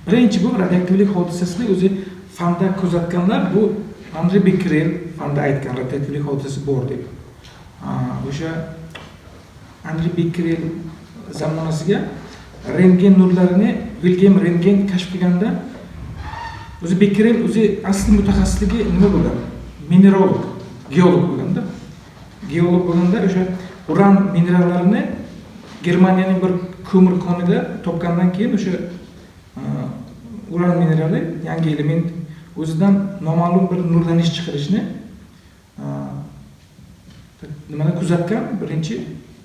Birinchi bu radioaktivlik hodisasini o'zi fanda kuzatganlar bu Andre Becquerel fanda aytgan radioaktivlik hodisasi bor deb. O'sha Andre Becquerel zamonasiga rentgen nurlarini Wilhelm Rentgen kashf qilganda o'zi Becquerel o'zi asli mutaxassisligi nima bo'lgan? Mineralog, geolog bo'lganda. Geolog bo'lganda o'sha uran minerallarini Germaniyaning bir ko'mir konida topgandan keyin o'sha uran minerali yangi element o'zidan noma'lum bir nurlanish chiqarishni nimani kuzatgan birinchi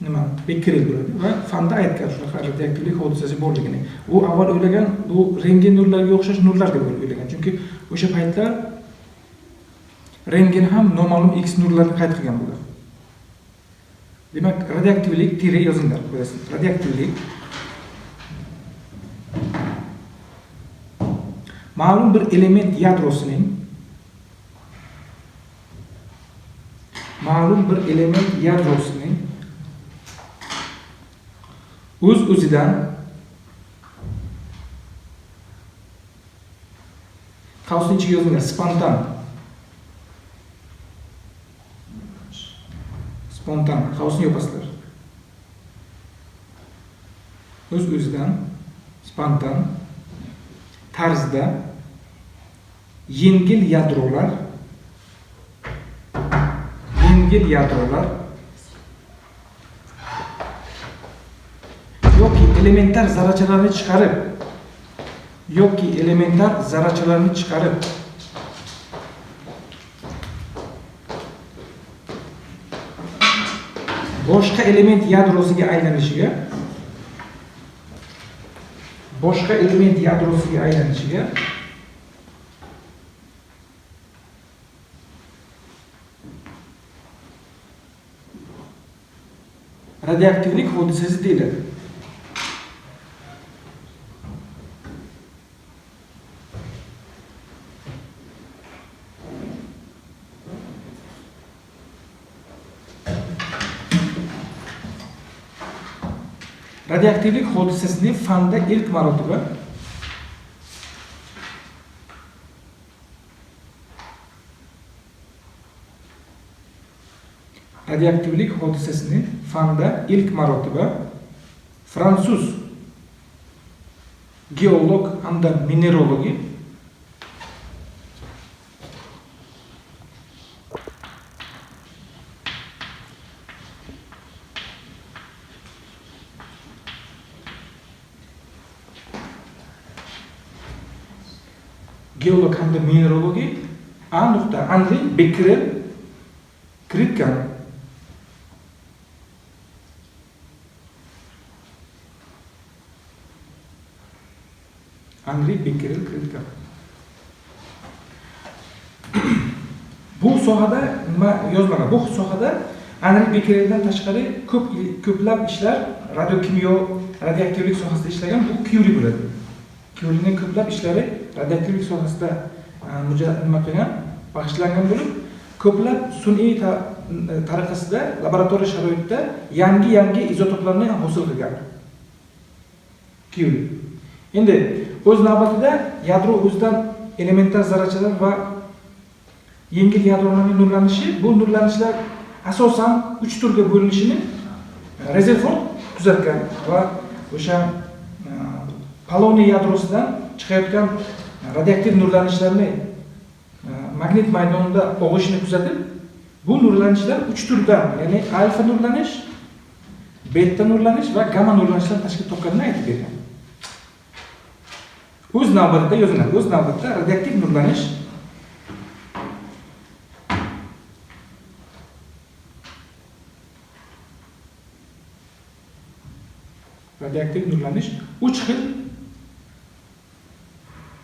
nima Becquerel bo'ladi va fanda aytgan shunaqa radioaktivlik hodisasi borligini. U avval o'ylagan bu rentgen nurlarga o'xshash nurlar deb o'ylagan. Chunki o'sha paytlar rentgen ham noma'lum X nurlarni qayd qilgan bo'lgan. Demak, radioaktivlik tire yozinglar, ko'rasizlar. Radioaktivlik ma'lum bir element yadrosining o'z-o'zidan qavsning ichiga yozinglar, spontan qavsni yopasizlar. O'z-o'zidan spontan tarzda yengil yadrolar yoki elementar zarrachalarni chiqarib boshqa element yadrosiga aylanishiga radioaktivlik hodisasi deyiladi. Radioaktivlik hodisasini fanda ilk marotaba fransuz geolog hamda minerologi Andre Becquerel kiritgan. Bu sohada nima yozmagan? Bu sohada Andre Becquereldan tashqari ko'plab ishlar radiokimyo, radioaktivlik sohasida ishlagan bu Curie bo'ladi. Curiening ko'plab ishlari radioaktivlik sohasida nima qilgan, bag'ishlangan bo'lib, ko'plab sun'iy tariqasida laboratoriya sharoitida yangi izotoplarni hosil qilgan. Curie. Endi o'z navbatida yadro o'zidan elementar zarrachalar va yengil yadrolarning nurlanishi, bu nurlanishlar asosan 3 turga bo'linishini Rutherford kuzatgan va o'sha poloniy yadrosidan chiqayotgan radioaktiv nurlanishlarni magnit maydonida og'ishini kuzatib, bu nurlanishlar 3 turdan, ya'ni alfa nurlanish, beta nurlanish va gamma nurlanishlar tashkil topganini aytib bergan. O'z navbatida yoziladi. O'z navbatida radioaktiv nurlanish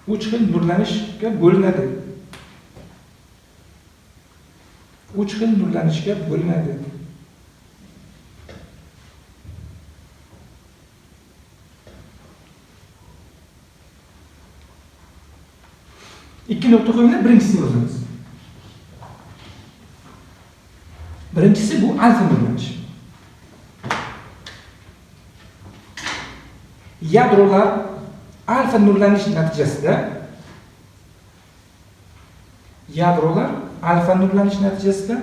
3 xil nurlanishga bo'linadi. 3 xil nurlanishga bo'linadi. Ikki nuqta qo'yinglar, birinchisini yozamiz. Birinchisi bu alfa nurlanish. Yadrolar alfa nurlanish natijasida yadrolar alfa nurlanish natijasida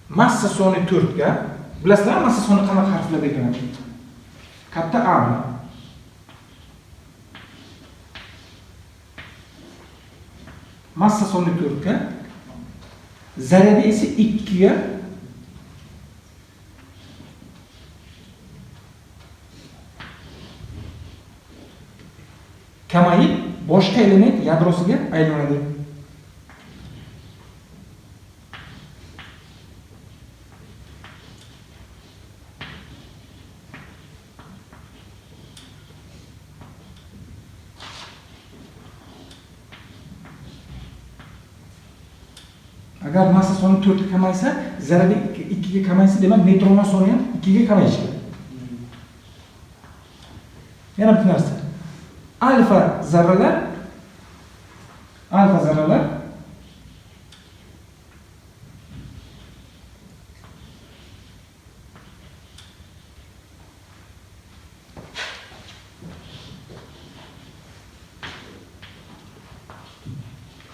massa soni 4 ga, bilasizlar massa soni qanaqa harflarda ekanini? Katta A bilan. Massa soni 4 ga, zaryadi esa 2 ga kamayib boshqa element yadrosiga aylanadi. Agar massa soni 4 ga kamaysa, zarrada 2 ga kamaysa, demak neytronlar soni ham 2 ga kamayishi kerak. Yana bir narsa. Alfa zarralar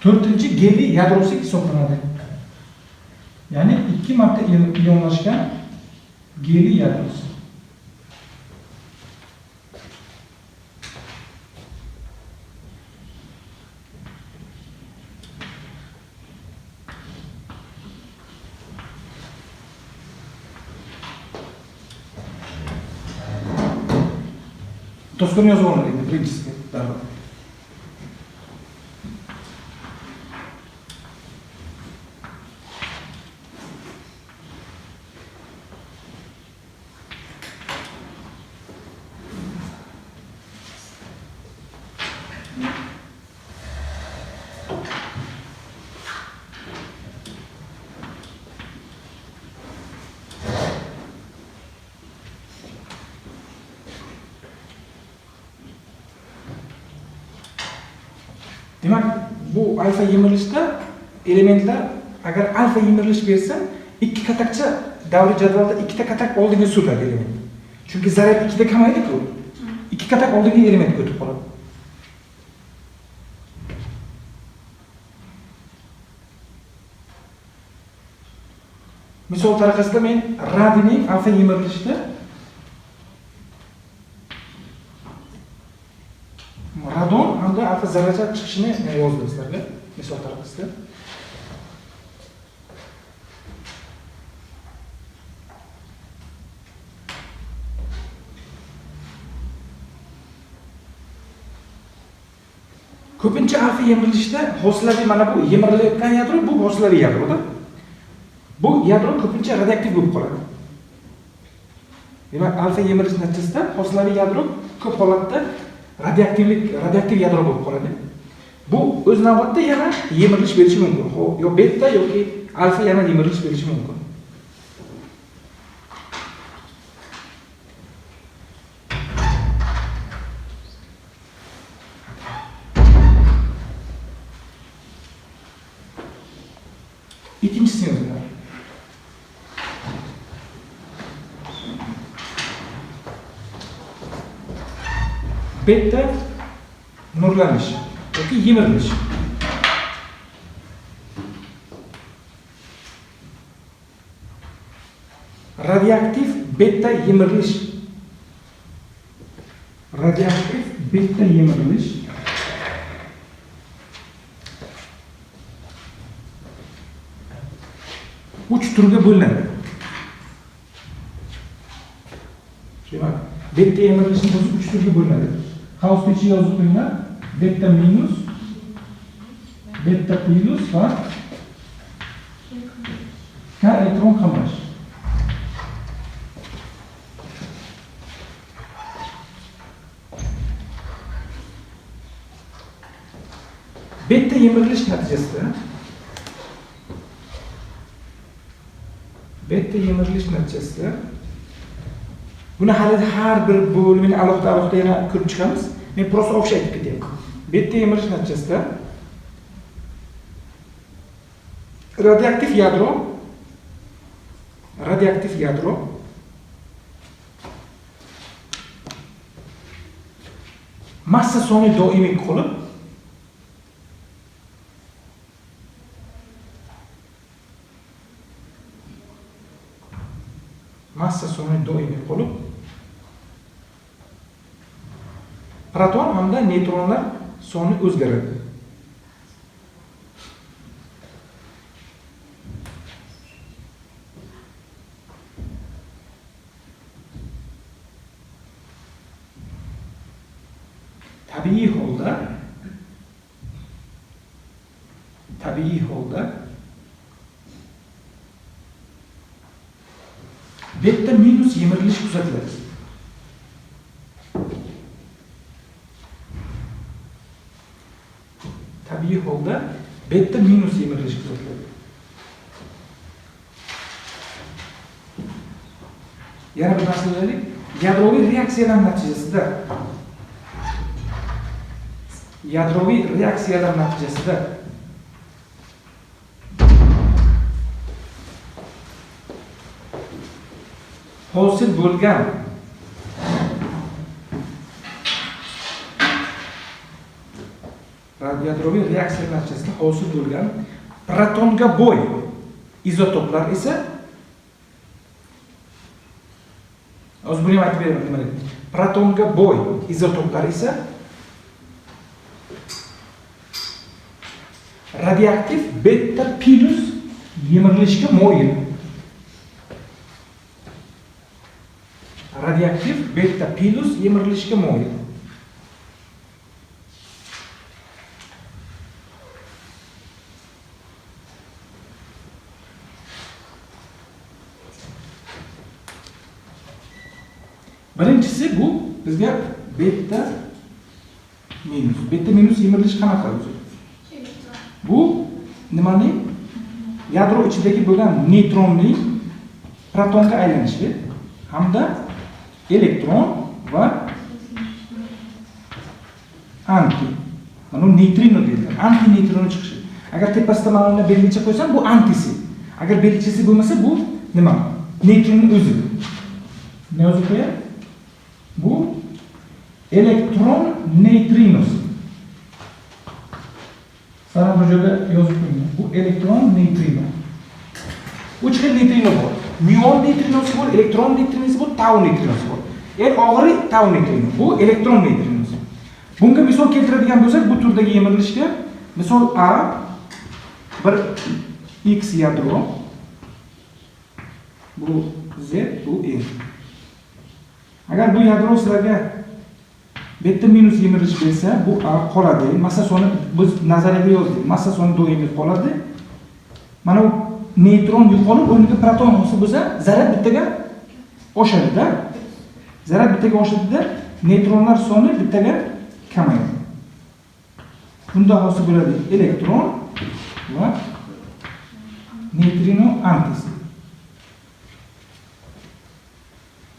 4-chi geliy yadrosi hisoblanadi. Ya'ni 2 marta ionlashgan geliy yadrosi. To'sqin yozib olinadi birinchisiga darhol. Demak, bu alfa yemirilishda elementlar agar alfa yemirilish bersa, ikki katakcha davriy jadvalda ikkita katak oldinga suriladi element. Chunki zaryad 2 da kamaydi-ku. 2 katak oldingi elementga o'tib qoladi. Misol tariqasida men radining alfa yemirilishida radon hamda alfa zarracha chiqishini yozdim sizlarga. Misol tariqasida. Ko'pincha alfa yemirilishda hosilaviy, mana bu yemirilayotgan yadro, bu hosilaviy yadroda. Bu yadro ko'pincha radioaktiv bo'lib qoladi. Demak, alfa yemirilish natijasida hosilaviy yadro ko'p holatda radioaktiv yadro bo'lib qoladi. Bu o'z navbatida yana yemirilish berishi mumkin. Yo beta yoki alfa yana yemirilish berishi mumkin. İkincisini yazın. Beta nurlanish yoki yemirilish. Radioaktiv beta yemirilish. Radioaktiv beta yemirilish. Uch turga bo'linadi. Demak, beta yemirilishi o'zi 3 turga bo'linadi. Qavsni ichiga yozib qo'yinglar. Beta minus, beta plus va K elektron qamash. Beta yemirilish natijasida buni hali har bir bo'limini alohida yana ko'rib chiqamiz. Men prosta o'xsha aytib ketaman. Beta yemirish natijasida radioaktiv yadro radioaktiv yadro massa soni doimiy qolib proton hamda neytronlar soni o'zgaradi. Tabiiy holda beta minus yemirilish kuzatiladi. Tabiiy holda beta minus yemirilish kuzatiladi. Yana bir narsa deylik, yadroviy reaksiyalar natijasida hosil bo'lgan yadroviy reaksiya natijasida hosil bo'lgan protonga boy izotoplar esa o'z buni aytib beraman nima deb. Protonga boy izotoplar esa radioaktiv beta plus yemirilishga moyil. Radioaktiv beta plus yemirilishga moyil. Birinchisi bu bizga beta minus yemirilish qanaqa o'zi? Bu nimani? Yadro ichidagi bo'lgan neytronning protonga aylanishi hamda elektron va anti. Mana neytrino deyiladi. Anti neytrino chiqishi. Agar tepasida mana belgicha qo'ysam bu antisi. Agar belgichasi bo'lmasa bu nima? Neytronning o'zi. Nima o'zi qo'yadi? Bu elektron neytrinosi. Sana bu joyda yozib qo'ying. Bu elektron neytrino. Uch xil neytrino bor. Muon neytrinosi bor, elektron neytrinosi bor, tau neytrinosi bor. Eng og'iri tau neytrino. Bu elektron neytrinosi. Bunga misol keltiradigan bo'lsak, bu turdagi yemirilishga misol A bir X yadro, bu Z, bu E. Agar bu yadro sizlarga beta minus yemirilish bersa, bu A qoladi. Massa soni biz nazariyaga yozdik. Massa soni doimiy qoladi. Mana bu neytron yo'qolib, o'rniga proton hosil bo'lsa, zarab bittaga oshadi-da. Zarab bittaga oshadi-da, neytronlar soni bittaga kamayadi. Bunda hosil bo'ladi elektron va neytrino antisi.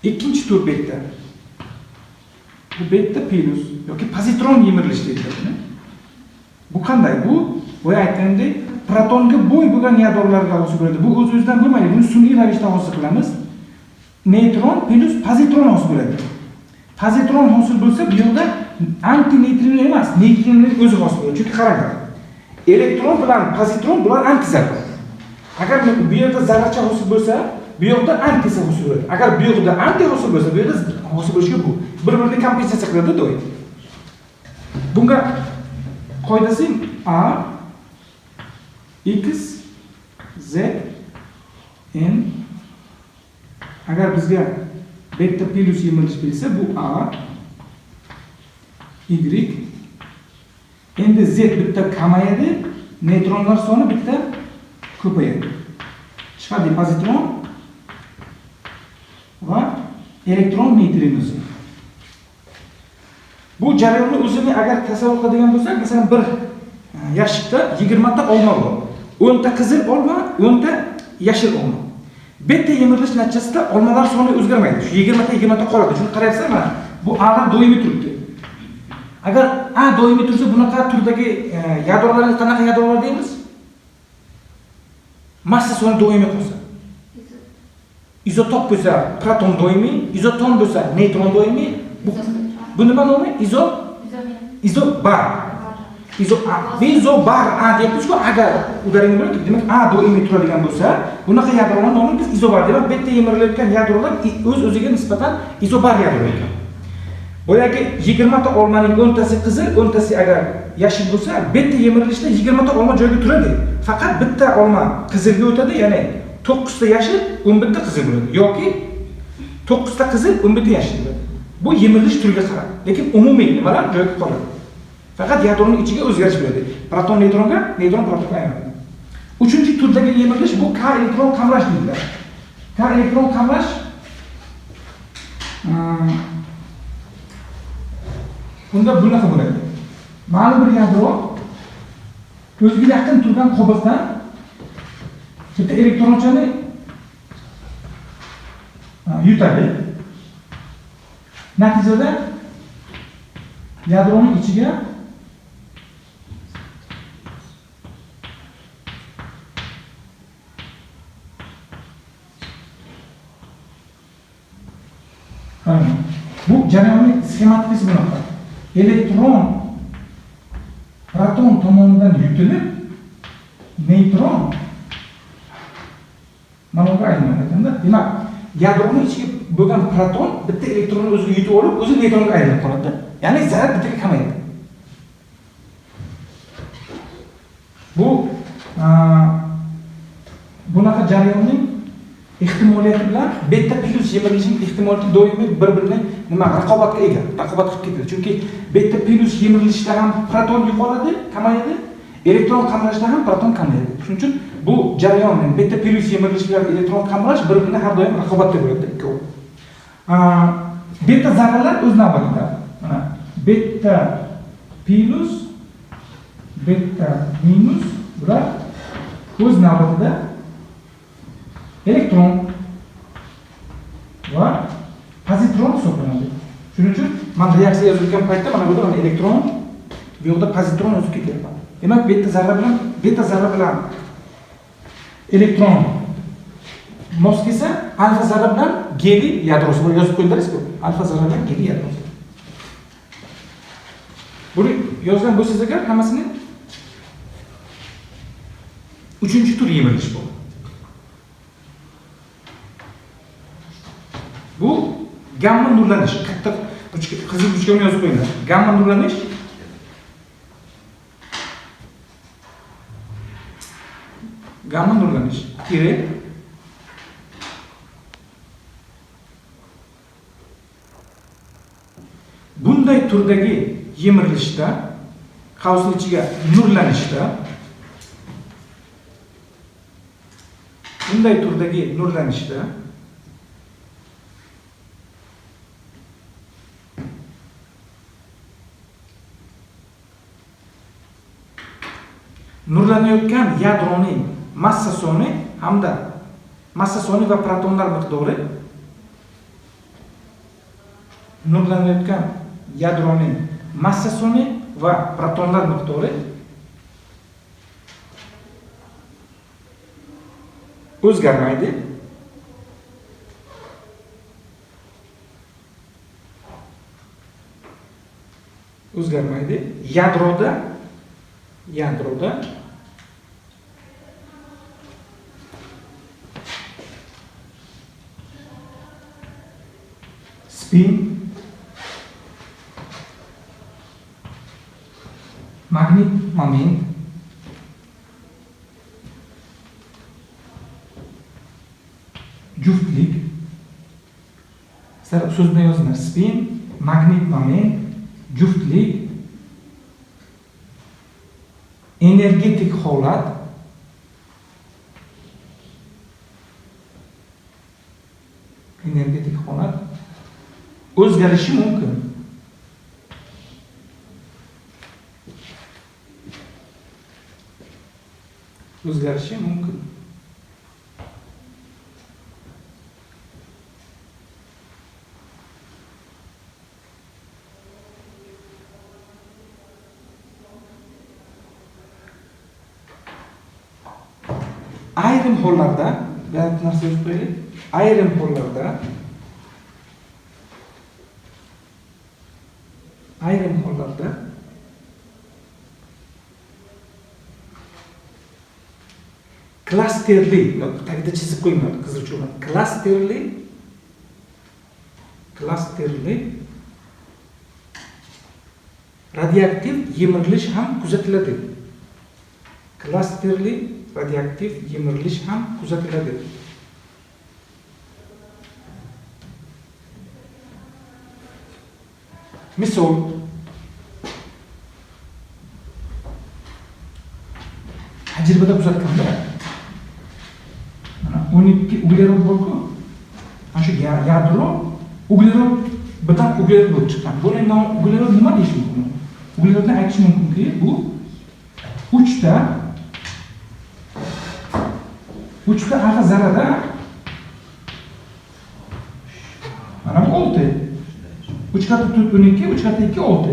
Ikkinchi tur beta. Bu beta plus yoki pozitron yemirilish deyiladi. Bu qanday? Bu boya aytgandek protonga bo'y bo'lgan yadrolarga hosil bo'ladi. Bu o'z-o'zidan bo'lmaydi. Buni sun'iy ravishda hosil qilamiz. Neytron plus pozitron hosil bo'ladi. Pozitron hosil bo'lsa, bu yerda anti neytrino emas, neytrinoning o'zi hosil bo'ladi. Chunki qarang. Elektron bilan pozitron bular antizarra. Agar bu yerda zarracha hosil bo'lsa, bu yerda antisi hosil bo'ladi. Agar bu yerda anti hosil bo'lsa, bu yerda hosil bo'lishiga bu bir-birini kompensatsiya qiladi doim. Bunga qoidasi A X Z N. Agar bizga beta plus yemirilish bersa, bu A Y. Endi Z bitta kamayadi, neytronlar soni bitta ko'payadi. Chiqadi pozitron va elektron neytrinosi. Bu jarayonni o'zini agar tasavvur qiladigan bo'lsak, masalan bir yashikda 20 ta olma bor. 10 ta qizil olma, 10 ta yashil olma. Beta yemirilish natijasida olmalar soni o'zgarmaydi. Shu 20 ta qoladi. Shuni qarayapsizlar mana. Bu A'lar doimiy turibdi. Agar A doimiy tursa, bunaqa turdagi yadrolarni qanaqa yadrolar deymiz? Massa soni doimiy qolsa. izotop bo'lsa proton doimiy, izoton bo'lsa neytron doimiy. Bu nima nomi? Izobar. Izobar A deyapmiz-ku, agar udaring bo'ladi, demak A doimiy turadigan bo'lsa, bunaqa yadrolar nomini biz izobar deymiz. Bitta yemirilayotgan yadrolar o'z-o'ziga nisbatan izobar yadro ekan. Boyagi 20 ta olmaning 10 tasi qizil, 10 tasi agar yashil bo'lsa, bitta yemirilishda 20 ta olma joyiga turadi. Faqat bitta olma qizilga o'tadi, ya'ni 9 ta yashil, 11 ta qizil bo'ladi yoki 9 ta qizil, 11 ta yashil bo'ladi. Bu yemirilish turiga qarab, lekin umumiy nimalar joyiga qoladi. Faqat yadroning ichiga o'zgarish bo'ladi. Proton neytronga, neytron protonga aylanadi. 3-turdagi yemirilish bu K elektron qamrash deyiladi. K elektron qamrash bunda bunaqa bo'ladi. Ma'lum bir yadro o'ziga yaqin turgan qobig'dan bitta elektronchani yutadi. Natijada yadroning ichiga bu jarayonning sxematikasi bunaqa. Elektron proton tomonidan yutilib, neytron mana bunga aylanadi. Demak, yadroning ichiga bo'lgan proton bitta elektronni o'ziga yutib olib, o'zi neytronga aylanib qoladi. Ya'ni zarar bittaga kamayadi. Bu bunaqa jarayonning ehtimoliyati bilan beta plus yemirilishining ehtimoliyati doimiy bir-birini raqobatga ega, raqobat qilib ketadi. Chunki beta plus yemirilishda ham proton yo'qoladi, kamayadi, elektron qamrashda ham proton kamayadi. Shuning uchun bu jarayon beta plus yemirilish bilan elektron qamrash bir-birini har doim raqobatda bo'ladi ikkovi. Beta zarralar o'z navbatida mana beta plus beta minus bular o'z navbatida elektron va pozitron hisoblanadi. Shuning uchun men reaksiya yozayotgan paytda mana bu yerda elektron, bu yerda pozitron o'zib ketyapti. Demak, beta zarra bilan elektron mos kelsa, alfa zarra bilan geliy yadrosi bor, yozib qo'ydilaringizku. Alfa zarra bilan geliy yadrosi. Buni yozgan bo'lsangiz agar hammasini 3-tur yemirilish bu. Bu gamma nurlanish. Katta qizil ruchkani yozib qo'yinglar. Gamma nurlanish tire bunday turdagi yemirilishda, qavsning ichiga nurlanishda bunday turdagi nurlanishda nurlanayotgan yadroning massa soni hamda massa soni va protonlar miqdori nurlanayotgan yadroning massa soni va protonlar miqdori o'zgarmaydi. Yadroda spin, magnet moment, juftlik, so'z bilan yozinglar. Spin, magnet moment, juftlik, energetik holat, o'zgarishi mumkin. Ayrim hollarda bir narsa yozib qo'yaylik. Ayrim hollarda klasterli, tagida chizib qo'yinglar, qizil cho'lon. Klasterli radioaktiv yemirilish ham kuzatiladi. Klasterli radioaktiv yemirilish ham kuzatiladi. Misol, tajribada kuzatganda 12 uglerod bor-ku. Ana shu yadro uglerod birdan uglerod bo'lib chiqqan. Buni uglerod nima deyish mumkin? Uglerodni aytish mumkinki, bu 3 ta alfa zarrada mana bu 6. 3 karta 4 12, 3 karta 2 6.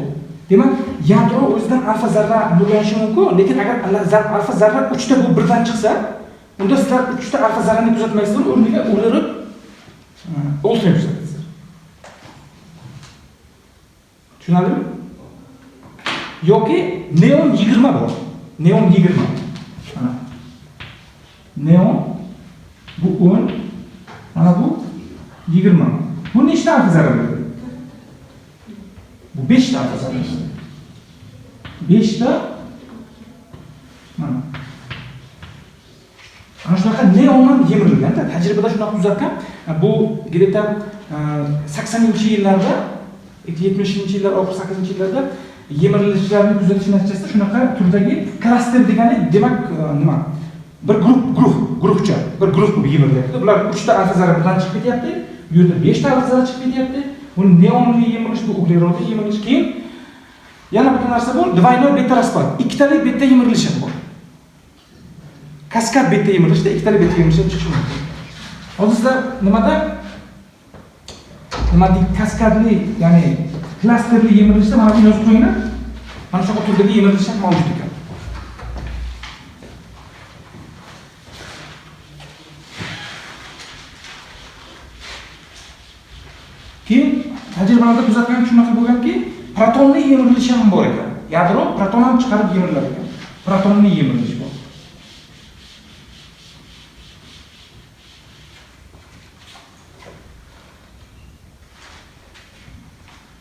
Demak, yadro o'zidan alfa zarra nurlanishi mumkin, lekin agar alfa zarra 3 ta bu birdan chiqsa, unda sizlar 3 ta alfa zarrani kuzatmaysizlar, o'rniga uglerod 6 ni kuzatasiz. Tushunarlimi? Yoki neon 20 bor. Neon 20. Mana. Neon bu 10, mana bu 20. Bu nechta alfa zarra bo'ladi? Bu 5 ta alfa zarra. 5 ta mana. Ana shunaqa neondan yemirilganda tajribada shunaqa kuzatgan. Bu где-то 80-yillarda, 70-yillar, oxir 80-yillarda yemirilishlarni kuzatish natijasida shunaqa turdagi klaster degani demak nima? Bir guruhcha, bir guruh bo'lib yemirilyapti. Bular 3 ta alfa zarra bilan chiqib ketyapti. Bu yerda 5 ta alfa zarra chiqib ketyapti. Buni neonli yemirish, bu uglerodli yemirish. Keyin yana bir narsa bor, двойной beta распад. Ikkitalik beta yemirilishi bor. Kaskad beta yemirishda ikkitalik beta yemirilishi chiqishi mumkin. Hozir sizlar nima deydi, kaskadli, ya'ni klasterli yemirishda mana buni yozib qo'yinglar. Mana shu turdagi yemirilish ham mavjud ekan. Keyin tajribalarda kuzatgan shunaqa bo'lganki, protonli yemirilish ham bor ekan. Yadro proton ham chiqarib yemirilar ekan. Protonli yemirilish bor.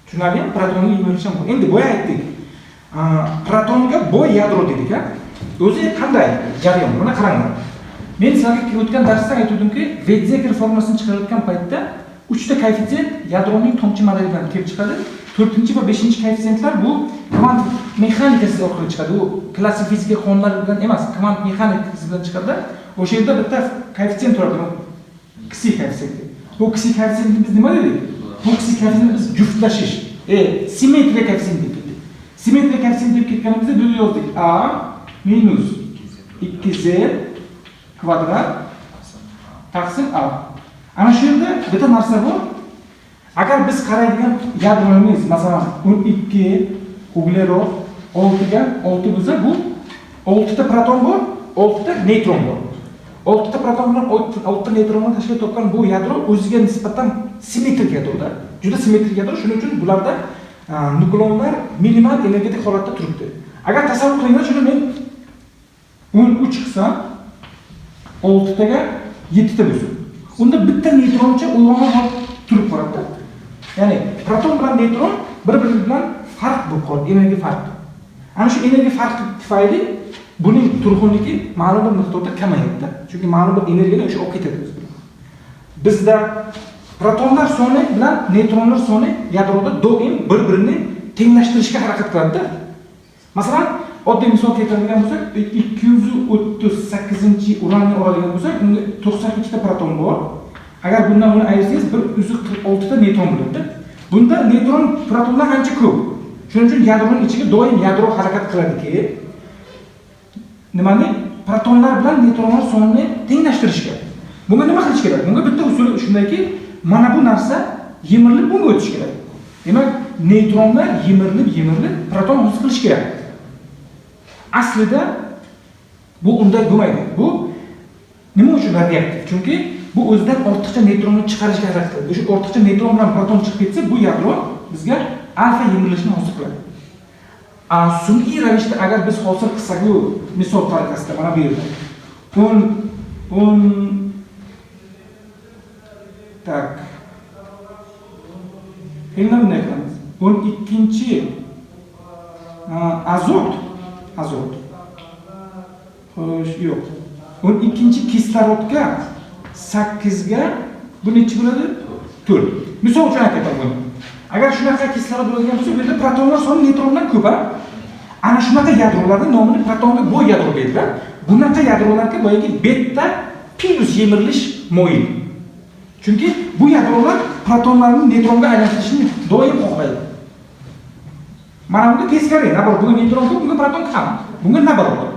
Tushunarlimi? Protonli yemirilish ham bor. Endi boya aytdik. Protonga boy yadro dedik-a. O'zi qanday jarayon? Buni qaranglar. Men sizlarga o'tgan darsda aytdimki, Weizsäcker formulasini chiqarayotgan paytda 3 ta koeffitsient yadroning tomchi modelidan kelib chiqadi. 4 va 5 koeffitsiyentlar bu kvant mexanikasi orqali chiqadi. U klassik fizika qonunlari bilan emas, kvant mexanikasi bilan chiqadi. O'sha yerda bitta koeffitsient turadi. Kichik koeffitsient. Bu kichik koeffitsiyentni biz nima dedik? Bu kichik koeffitsiyentni biz juftlashish, simmetriya koeffitsient deb ketdik. Simmetriya koeffitsient deb ketganimizda buni yozdik. A minus 2z kvadrat taqsim A. Ana shu yerda bitta narsa bor. Agar biz qaraydigan yadromiz, masalan, 12 uglerod 6 ga 6 bo'lsa, bu 6 ta proton bor, 6 ta neytron bor. 6 ta proton bilan 6 ta neytronni tashkil topgan bu yadro o'ziga nisbatan simmetrik yadroda. Juda simmetrik yadro, shuning uchun bularda nukleonlar minimal energetik holatda turibdi. Agar tasavvur qilinglar, shuni men 13 qilsam 6 taga 7 ta bo'lsin. Unda bitta neytroncha uyg'onib turib qoladi. Ya'ni proton bilan neytron bir-biri bilan farq bo'lib qoladi, energiya farqi. Ana shu energiya farqi tufayli buning turg'unligi ma'lum bir miqdorda kamayadi. Chunki ma'lum bir energiyani o'sha olib ketadi. Bizda protonlar soni bilan neytronlar soni yadroda doim bir-birini tenglashtirishga harakat qiladi. Masalan, oddiy misol keltiradigan bo'lsak, 238-uranni oladigan bo'lsak, unda 92 ta proton bor. Agar bundan buni ayirsangiz 146 ta neytron bo'ladi. Bunda neytron protonlar ancha ko'p. Shuning uchun yadroning ichiga doim yadro harakat qiladiki, nimani? Protonlar bilan neytronlar sonini tenglashtirishga. Bunga nima qilish kerak? Bunga bitta usul shundayki, mana bu narsa yemirilib bunga o'tish kerak. Demak, neytronlar yemirilib proton hosil qilish kerak. Aslida bu unday bo'lmaydi. Bu Nima uchun radioaktiv? Chunki bu o'zidan ortiqcha neytronni chiqarishga harakat qiladi. O'sha ortiqcha neytron bilan proton chiqib ketsa, bu yadro bizga alfa yemirilishni hosil qiladi. Sun'iy ravishda agar biz hosil qilsak, bu misol tariqasida mana bu yerda 10 tak. Endi bunday qilamiz. 12-chi azot. Xo'sh, yo'q. 12-chi kislorodga 8 ga bu necha bo'ladi? 4. Misol uchun aytaman buni. Agar shunaqa kislorod bo'lgan bo'lsa, bu yerda protonlar soni neytrondan ko'p. Ana shunaqa yadrolarning nomini protonga bo'y yadro deydilar. Bunaqa yadrolarga boyagi beta plus yemirilish moyil. Chunki bu yadrolar protonlarning neytronga aylantirishni doim xohlaydi. Mana bunga teskari, nabar bunga neytron ko'p, bunga proton kam. Bunga nabar bor.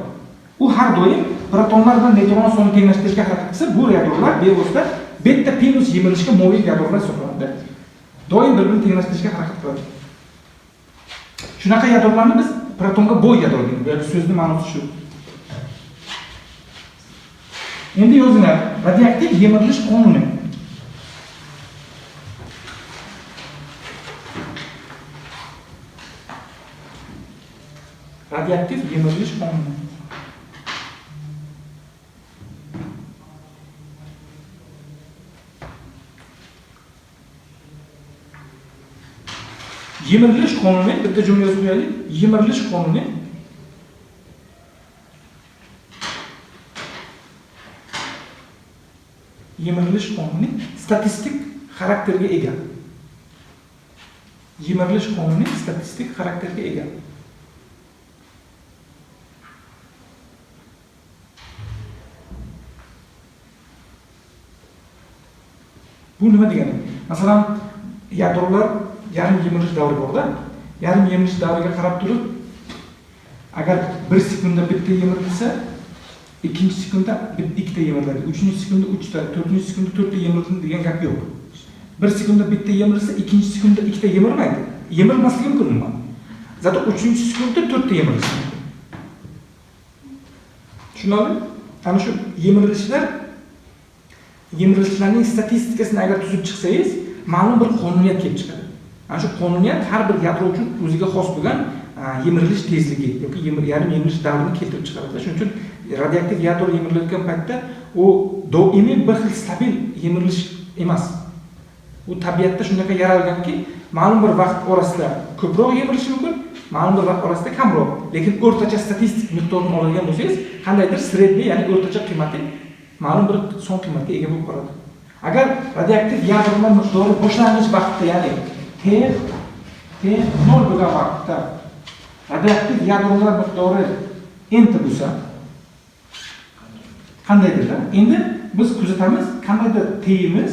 U har doim protonlar bilan neytron sonini tenglashtirishga harakat qilsa, bu yadrolar bevosita beta plus yemirilishga moyil yadrolar hisoblanadi. Doim bir-birini tenglashtirishga harakat qiladi. Shunaqa yadrolarni biz protonga bo'y yadro deymiz. Bu so'zning ma'nosi shu. Endi yozinglar, radioaktiv yemirilish qonuni. Radioaktiv yemirilish qonuni. Yemirilish qonuni, bitta jumla yozib qo'yaylik. Yemirilish qonuni statistik xarakterga ega. Yemirilish qonuni statistik xarakterga ega. Bu nima degani? Masalan, yadrolar yarim yemirish davri bor-da. Yarim yemirish davriga qarab turib, agar 1 sekundda bitta yemirilsa, ikkinchi sekundda ikkita yemiriladi, 3-sekundda 3 ta, 4-sekundda 4 ta yemiriladi degan gap yo'q. 1 sekundda bitta yemirilsa, ikkinchi sekundda 2 ta yemirmaydi. Yemirilmasligi mumkin nima? Zato 3-sekundda 4 ta yemirilishi mumkin. Tushunarlimi? Ana shu yemirilishlarning statistikasini agar tuzib chiqsangiz, ma'lum bir qonuniyat kelib chiqadi. Ana shu qonuniyat har bir yadro uchun o'ziga xos bo'lgan yemirilish tezligi yoki yarim yemirilish davrini keltirib chiqaradi. Shuning uchun radioaktiv yadro yemirilayotgan paytda u doimiy bir xil stabil yemirilish emas. U tabiatda shunday yaralganki, ma'lum bir vaqt orasida ko'proq yemirilishi mumkin, ma'lum bir vaqt orasida kamroq. Lekin o'rtacha statistik miqdorini oladigan bo'lsangiz, qandaydir sredniy, ya'ni o'rtacha qiymati ma'lum bir son qiymatga ega bo'lib qoladi. Agar radioaktiv yadrolar miqdori boshlang'ich vaqtda, ya'ni T 0 bo'lgan vaqtda radioaktiv yadrolar miqdori enta bo'lsa, qandaydir-da? Endi biz kuzatamiz, qandaydir T'imiz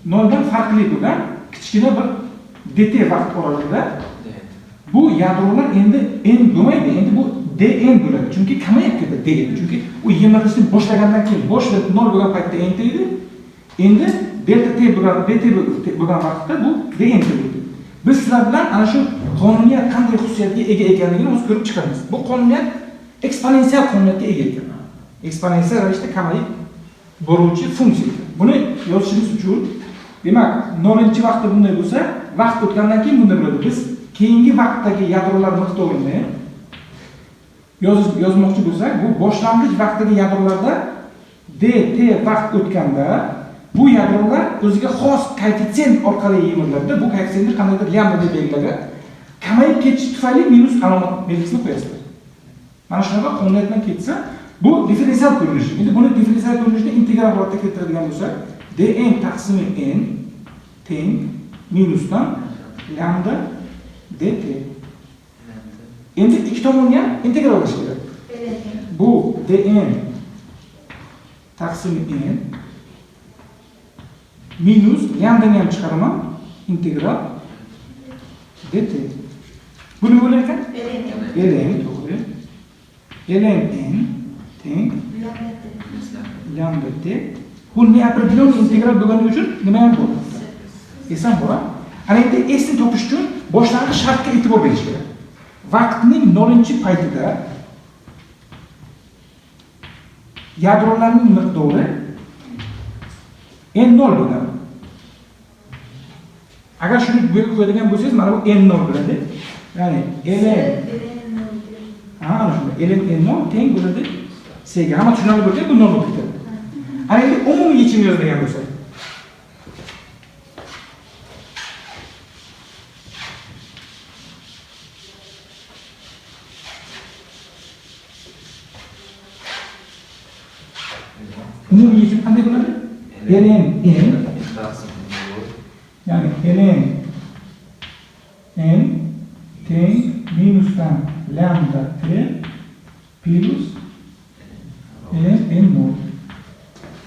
0 dan farqli bo'lgan kichkina bir dt vaqt oralig'ida bu yadrolar endi n bo'lmaydi, endi bu dn bo'ladi. Chunki kamayib ketadi dn. Chunki u yemirilishni boshlagandan keyin bosh verib 0 bo'lgan paytda nt edi. Endi delta t bo'lgan dt bo'lgan vaqtda bu dn bo'ladi. Biz sizlar bilan ana shu qonuniyat qanday xususiyatga ega ekanligini o'zi ko'rib chiqamiz. Bu qonuniyat eksponensial qonuniyatga ega ekan. Eksponensial ravishda kamayib boruvchi funksiya. Buni yozishimiz uchun, demak, 0-vaqtda bunday bo'lsa, vaqt o'tgandan keyin bunday bo'ladi. Biz keyingi vaqtdagi yadrolar miqdorini yozmoqchi bo'lsak, bu boshlang'ich vaqtdagi yadrolarda dt vaqt o'tganda bu yadrolar o'ziga xos koeffitsient orqali yemiriladi. Bu koeffitsiyentni qandaydir lambda deb belgilagan. Kamayib ketish tufayli minus alomat belgisini qo'yasizlar. Mana shunaqa qonuniyatdan ketsa, bu differensial ko'rinish. Endi buni differensial ko'rinishda integral holatda keltiradigan bo'lsak, dn taqsimi n teng minusdan lambda dt. Endi ikki tomonni ham integral qilish kerak. Bu dn taqsimi n minus lambdani ham chiqaraman integral dt. Bu nima bo'lar ekan? ln to'g'ri. ln n teng lambda t. Bu neopropilon integral bo'lgani uchun nima ham bor? S ham bor. Ana endi s ni topish uchun boshlang'ich shartga e'tibor berish kerak. Vaqtning 0-paytida yadrolarning miqdori n0 bo'ladi. Agar shuni bo'lib qo'yadigan bo'lsangiz, mana bu n0 bo'ladi. Ya'ni ln ana shunday ln n0 teng bo'ladi c ga. Hamma tushunarli bo'lsa, bu 0 bo'lib ketadi. Ana endi umumiy yechim yozadigan bo'lsak, umumiy yechim qanday bo'ladi? ln n ya'ni ln n teng minusdan lambda t plus ln n0.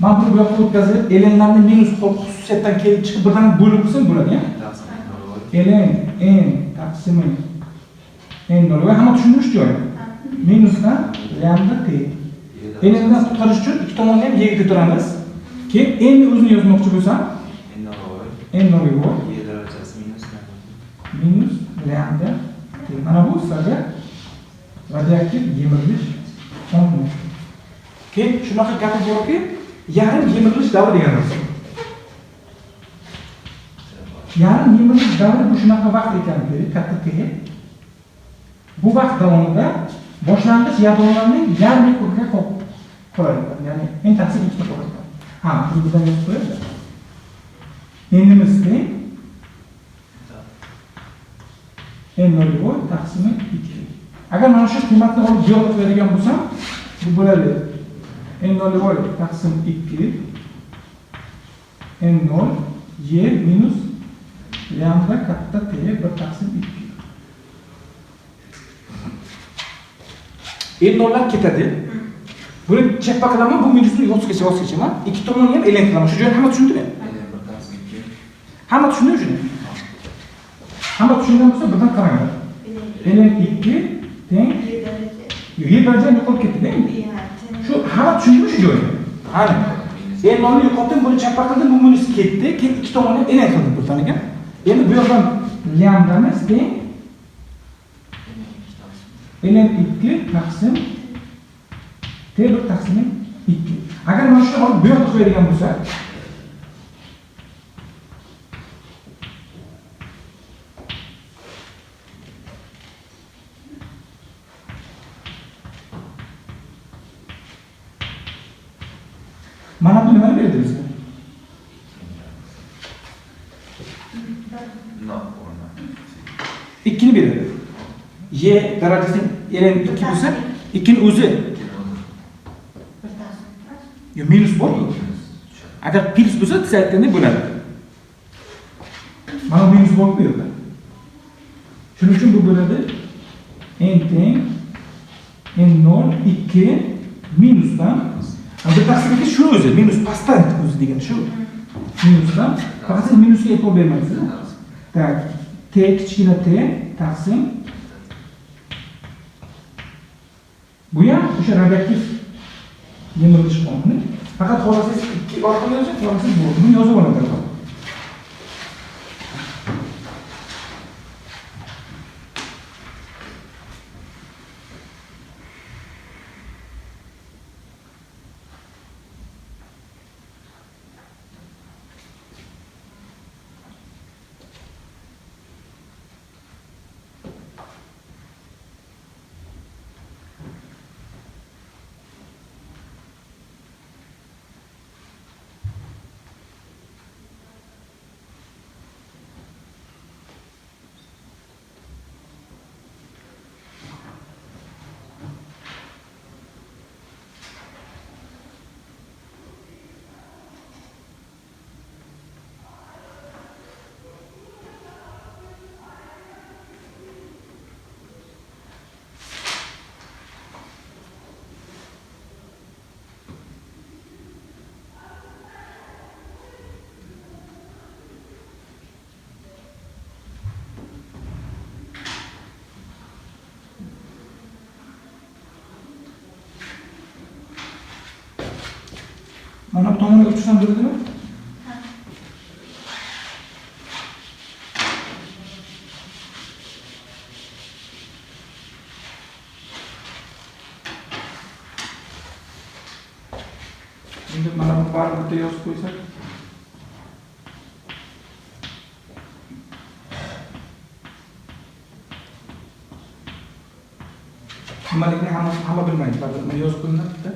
Mana bu yoqqa o'tkazib, lnlarni minus xususiyatdan kelib chiqib birdan bo'lib qilsam bo'ladi, ya. ln n taqsimi n0 va hamma tushunish joyi. Minusdan lambda t. N'dan qutqarish uchun ikki tomonni ham yerga ko'taramiz. Keyin n ni o'zini yozmoqchi bo'lsam, n0 bor. Y darajasi minus lambda t. Mana bu sizga radioaktiv yemirilish qonuni. Keyin shunaqa gap borki, yarim yemirilish davri degan narsa. Yarim yemirilish davri bu shunaqa vaqt ekanligi, katta T. Bu vaqt davomida boshlang'ich yadrolarning yarmi ko'kka qoladi. Ya'ni n taqsim 2 ga qoladi. Ha, bu bizdan yozib qo'yadi. N'imiz teng n0 taqsimi 2. Agar mana shu qiymatni olib yo'q qo'yadigan bo'lsam, bu bo'ladi n0 taqsim 2 n0 y minus lambda katta t 1 taqsim 2. N0lar ketadi. Buni chappa qilaman, bu minusni yozgacha vosgachaman. Ikki tomonni ham ln qilaman. Shu joyni hamma tushundimi? Hamma tushundimi shuni? Hamma tushungan bo'lsa birdan qaranglar. ln 2 teng y daraja yo'qolib ketdi-da. Shu hamma tushundimi shu joyni? Ana. N0 ni yo'qotdim, buni chappa qildim, bu minus ketdi. Keyin ikki tomonni ham ln qildim birdaniga. Endi bu yoqdan lambdamiz teng ln 2 taqsim t1 taqsim 2. Agar mana shuni olib bu yoqqa qo'yadigan bo'lsa, mana bu nimani beradi bizga? Ikkini beradi. Y darajasi ln 2 bo'lsa, 2 ni o'zi yo minus bormi? Agar plus bo'lsa, siz aytgandek bo'ladi. Mana minus bormi bu yerda? Shuning uchun bu bo'ladi n teng n0 2 minusdan bir taqsim 2 shu o'zi, minus pastdan o'zi degan shu. Minusdan faqat siz minusga e'tibor bermaysiz. Tak, t kichkina t taqsim bu ham o'sha radioaktiv yemirilish qonuni. Faqat xohlasangiz 2 orqali yozing, xohlasangiz buni yozib olasiz. Mana bu tomonga o'tishdan bo'ladimi? Endi mana bu baribir bitta yozib qo'ysak. Nimaligini hamma bilmaydi. Buni yozib qo'yinglar bitta.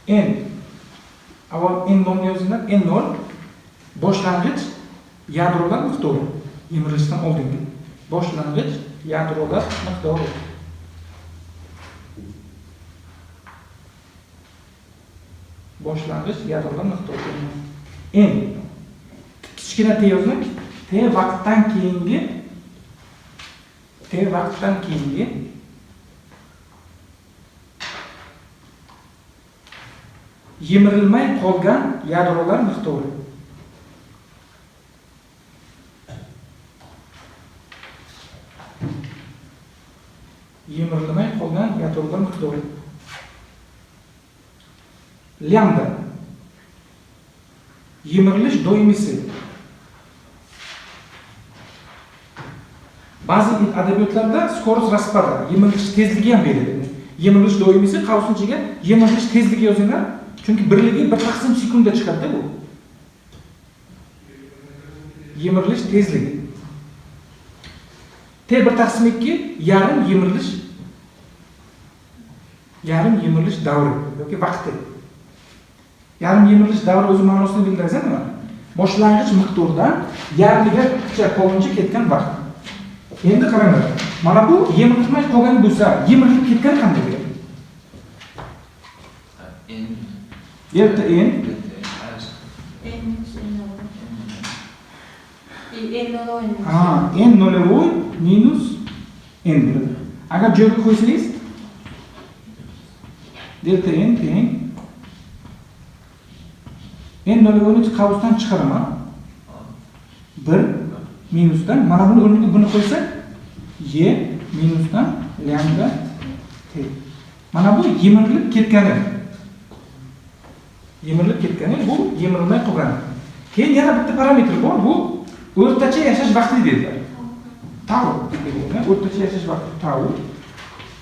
N. Avval N nomini yozinglar. N0 boshlang'ich yadrolar miqdori. Yemirilishdan oldingi boshlang'ich yadrolar miqdori. Boshlang'ich yadrolar miqdori. N. Kichkina t yozing. T vaqtdan keyingi yemirilmay qolgan yadrolar miqdori. Yemirilmay qolgan yadrolar miqdori. Lambda. Yemirilish doimisi. Ba'zi adabiyotlarda skorost raspad, yemirilish tezligi ham beriladi. Yemirilish doimisi qavsinchiga yemirilish tezligi yozinglar. Chunki birligi 1/8 sekundda chiqadi bu. Yemirilish tezligi. T 1/2 yarim yemirilish davri yoki vaqti. Yarim yemirilish davri o'z ma'nosini bildirsa nima? Boshlang'ich miqdordan yarmigacha qolguncha ketgan vaqt. Endi qaranglar. Mana bu yemirilmay qolgan bo'lsa, yemirilib ketgan qanday bo'ladi? Delta n n нулевой minus n bo'ladi. Agar joyga qo'ysangiz delta n teng n нулевойni qavsdan chiqaraman. 1 minusdan mana buni o'rniga buni qo'ysak y minusdan lambda t. Mana bu yemirilib ketgani. Bu yemirilmay qolgan. Keyin yana bitta parametr bor. Bu o'rtacha yashash vaqti deydilar. Tau deyiladi. O'rtacha yashash vaqti tau.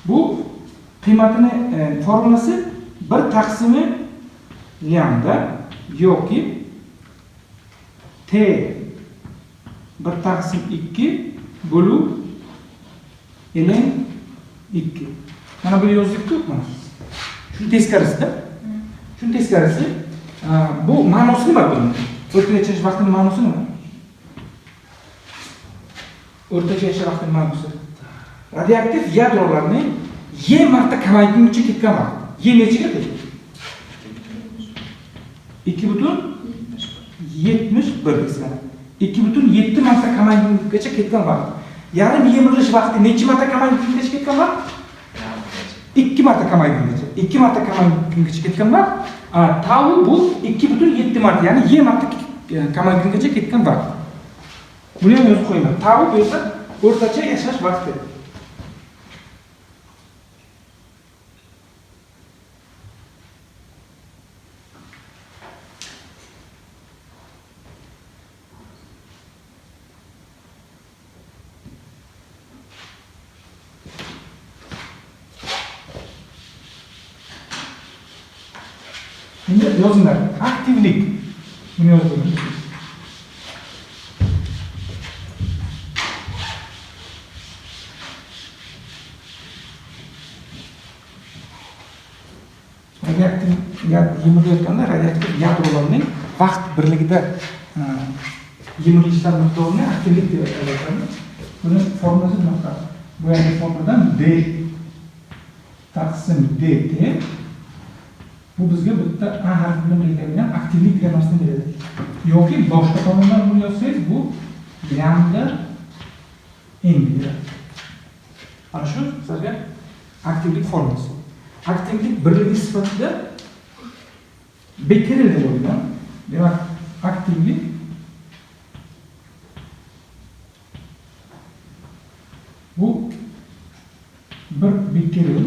Bu qiymatini formulasi 1 taqsimi lambda yoki t 1/2 bo'lib ln 2. Mana buni yozdik-ku mana. Shuni teskarisida. Bu ma'nosi nima buning? O'rtacha yashash vaqtining ma'nosi nima? O'rtacha yashash vaqtining ma'nosi. Radioaktiv yadrolarning y marta kamayguncha ketgan vaqt. Y nechaga teng? 2,71 desam. 2,7 marta kamayguncha ketgan vaqt. Yarim yemirilish vaqti necha marta kamayguncha ketgan vaqt? 2 marta kamayguncha. 2 marta kamayguncha ketgan vaqt. Tau bu 2,7 marta, ya'ni y marta kamayguncha ketgan vaqt. Buni ham yozib qo'yaman. Tau bo'lsa o'rtacha yashash vaqti. Endi yozinglar. Aktivlik. Buni yozib qo'ying. Radioaktiv yemirilayotganda radioaktiv yadrolarning vaqt birligida yemirilishlar miqdorini aktivlik deb aytadi. Buni formulasi nima? Bu yergi formuladan d taqsim dt bu bizga bitta a harfi bilan belgilangan aktivlik degan narsani beradi. Yoki boshqa tomondan buni yozsangiz bu lambda n beradi. Ana shu sizga aktivlik formulasi. Aktivlik birligi sifatida Becquerel deb o'ylayman. Demak, aktivlik bu bir Becquerel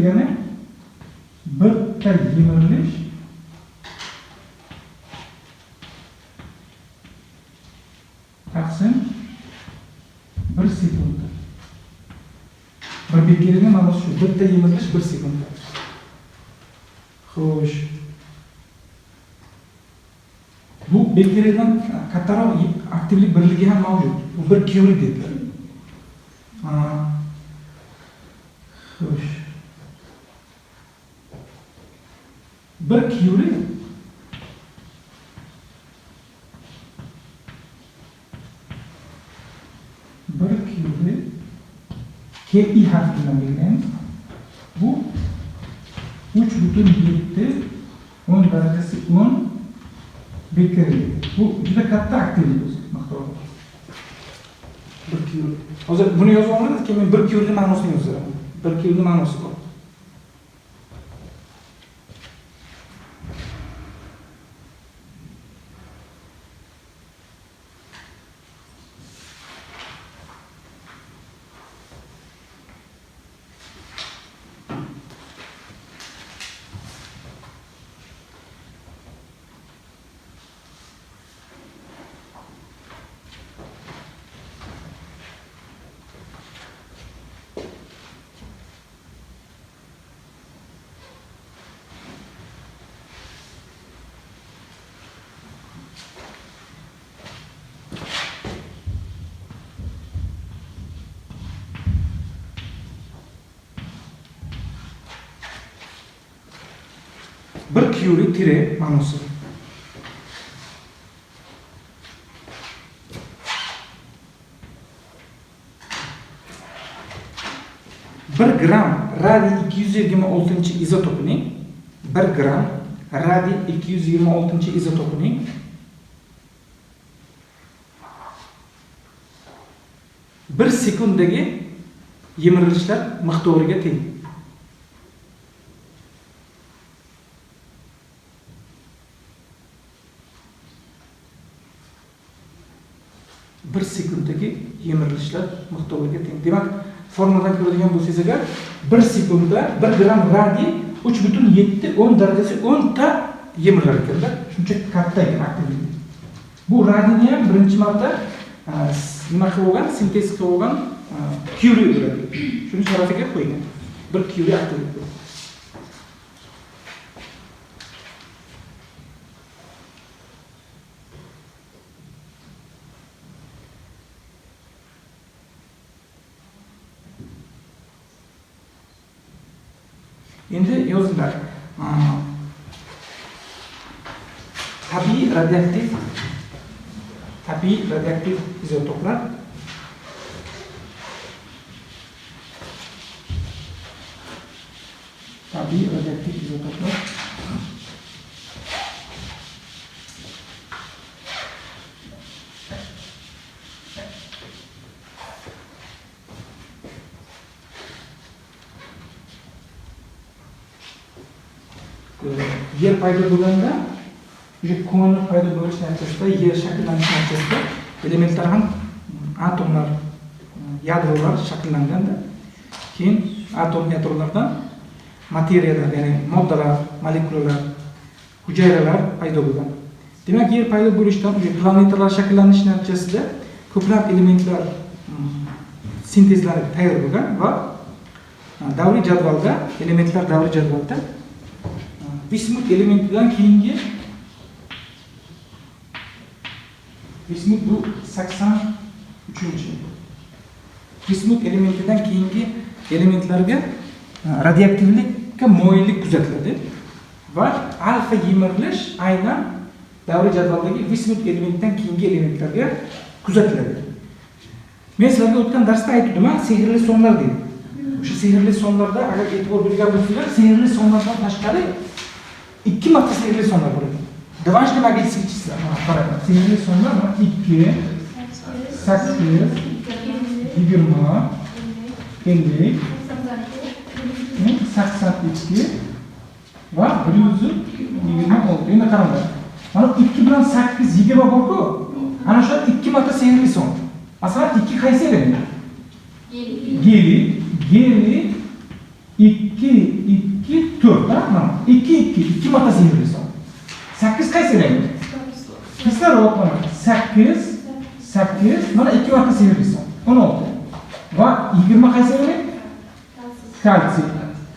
degani bitta yemirilish taqsim 1 sekund. Bir bekerining ma'nosi shu. Bitta yemirilish 1 sekund. Xo'sh. Bu bekeridan kattaroq aktivlik birligi ham mavjud. Bu 1 curie dedilar. Xo'sh. 1 curie KI harfi bilan belgilanadi. Bu 3,7 10 darajasi 10 bekeriy. Bu juda katta aktivlik o'zi miqdori. 1 curie. Hozir buni yozib olamiz, keyin men 1 curiening ma'nosini yozaman. 1 curiening ma'nosi bor. Bir curie tire ma'nosi. Bir gram radiy 226 izotopining 1 gram radiy 226 izotopining bir sekundagi yemirilishlar miqdoriga teng. Bir sekundagi yemirilishlar miqdoriga teng. Demak, formuladan ko'radigan bo'lsangiz agar 1 sekundda 1 gram radiy 3,7 10 darajasi 10 ta yemirilar ekanda. Shuncha katta ekan aktivlik. Bu radiyni ham birinchi marta nima qilib olgan, sintez qilib olgan Curie bo'ladi. Shuni sharafiga qo'ygan. 1 Curie aktivlik. Endi yozinglar. Tabiiy radioaktiv izotoplar yer paydo bo'lganda, o'sha ko'lni paydo bo'lish natijasida, yer shakllanish natijasida elementlar ham atomlar, yadrolar shakllanganda, keyin atom yadrolardan materiyalar, ya'ni moddalar, molekulalar, hujayralar paydo bo'lgan. Demak, yer paydo bo'lishdan o'sha planetalar shakllanish natijasida ko'plab elementlar sintezlanib tayyor bo'lgan va davriy jadvalda, elementlar davriy jadvalda bismut elementidan keyingi bismut bu 83-chi. Bismut elementidan keyingi elementlarga radioaktivlikka moyillik kuzatiladi va alfa yemirilish aynan davriy jadvaldagi bismut elementidan keyingi elementlarga kuzatiladi. Men sizlarga o'tgan darsda aytdim, sehrli sonlar deydi. O'sha sehrli sonlarda agar e'tibor bergan bo'lsanglar, sehrli sonlardan tashqari 2 marta sehrli sonlar bor ekan. Dvanshniy magnitskiy chiziqlar. Qarang, sehrli sonlar 2, 8, 20, 50, 82 va 126. Endi qaranglar. Mana 2 bilan 8 20 bor-ku. Ana shu 2 marta sehrli son. Masalan, 2 qaysi element? Geli 2 2, 4 da, mana 2 marta sehrli son. 8 qaysi rang? Kislorod mana 8, mana 2 marta sehrli son. 16. Va 20 qaysi rang? Kalsiy.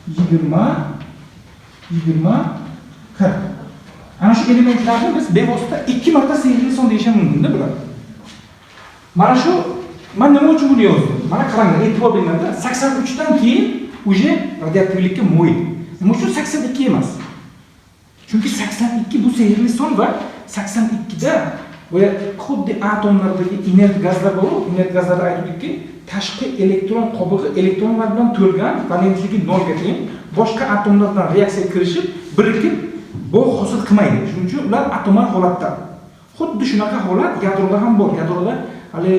20, 40. Ana shu elementlarni biz bevosita 2 marta sehrli son deyishim mumkin-da bular. Mana shu men nima uchun buni yozdim? Mana qaranglar, e'tibor beringlar. 83 dan keyin uje radioaktivlikka mo'yil. Nima uchun 82 emas? Chunki 82 bu sehrli son va 82 da bo'ya xuddi atomlardagi inert gazlar bor, inert gazlarda aytdikki, tashqi elektron qobig'i elektronlar bilan to'lgan, valentligi 0 ga teng, boshqa atomlardan reaksiyaga kirishib, birikib bog' hosil qilmaydi. Shuning uchun ular atomar holatda. Xuddi shunaqa holat yadroda ham bor. Yadroda hali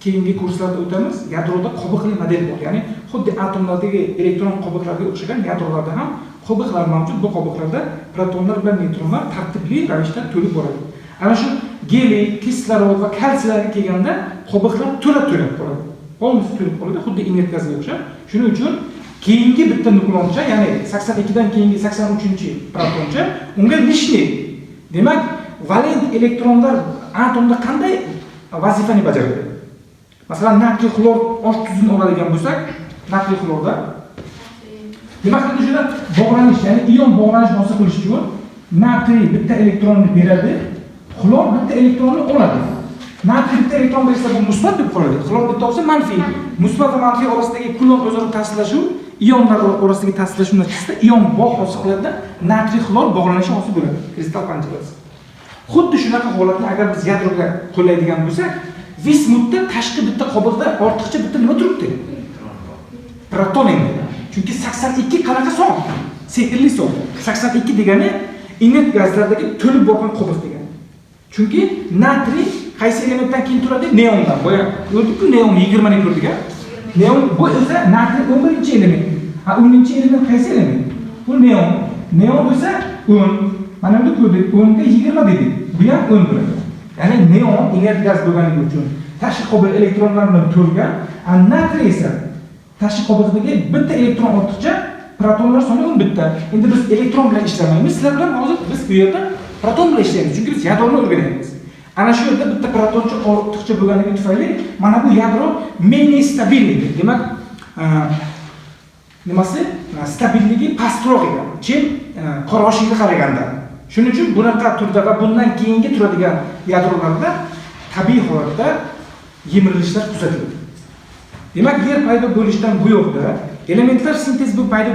keyingi kurslarda o'tamiz. Yadroda qobiqli model bor. Ya'ni xuddi atomlardagi elektron qobiqlarga o'xshagan yadrolarda ham qobiqlar mavjud. Bu qobiqlarda protonlar bilan neytronlar tartibli ravishda to'lib boradi. Ana shu geliy, kislorod va kalsiylarga kelganda qobiqlar to'lib qoladi. Polностью to'lib qoladi, xuddi inert gazga o'xshab. Shuning uchun keyingi bitta nukloncha, ya'ni 82 dan keyingi 83-protoncha unga lishniy. Demak, valent elektronlar atomda qanday vazifani bajaradi? Masalan, natriy xlor osh tuzini oladigan bo'lsak, natriy xlorda demak, shunda bog'lanish, ya'ni ion bog'lanish hosil qilish uchun natriy bitta elektronni beradi, xlor bitta elektronni oladi. Natriy bitta elektron bersa bu musbat deb qoladi. Xlor bitta olsa manfiy. Musbat va manfiy orasidagi kulon o'zaro ta'sirlashuv, ionlar orasidagi ta'sirlashuv natijasida ion bog' hosil qiladi, natriy xlor bog'lanishi hosil bo'ladi. Kristal panjalasi. Xuddi shunaqa holatni agar biz yadroga qo'llaydigan bo'lsak, vismutda tashqi bitta qobiqda ortiqcha bitta nima turibdi? Proton endi. Chunki 82 qanaqa son? Sehrli son. 82 degani inert gazlardagi to'lib borgan qobiq degani. Chunki natriy qaysi elementdan keyin turadi? Neondan. Boya ko'rdik-ku, neon 20 ni ko'rdik a? Neon bu esa natriy 11-element. 10-element qaysi element? Bu neon. Neon esa 10. Mana buni ko'rdik, 10 ga 20 dedik. Bu ham 10 bo'ladi. Ya'ni neon inert gaz bo'lganligi uchun tashqi qobiq elektronlar bilan to'lgan, natriy esa tashqi qobiqdagi bitta elektron ortiqcha, protonlar soni 10 bitta. Endi biz elektron bilan ishlamaymiz. Sizlar bilan hozir biz bu yerda proton bilan ishlaymiz. Chunki biz yadroni o'rganyapmiz. Ana shu yerda bitta protoncha ortiqcha bo'lganligi tufayli mana bu yadro menniy stabillik. Demak, nimasi? Stabilligi pastroq ekan. Chin qoroshiga qaraganda. Shuning uchun bunaqa turda va bundan keyingi turadigan yadrolarda tabiiy holatda yemirilishlar kuzatiladi. Demak, yer paydo bo'lishidan bu yoqda elementlar sintezi bu paydo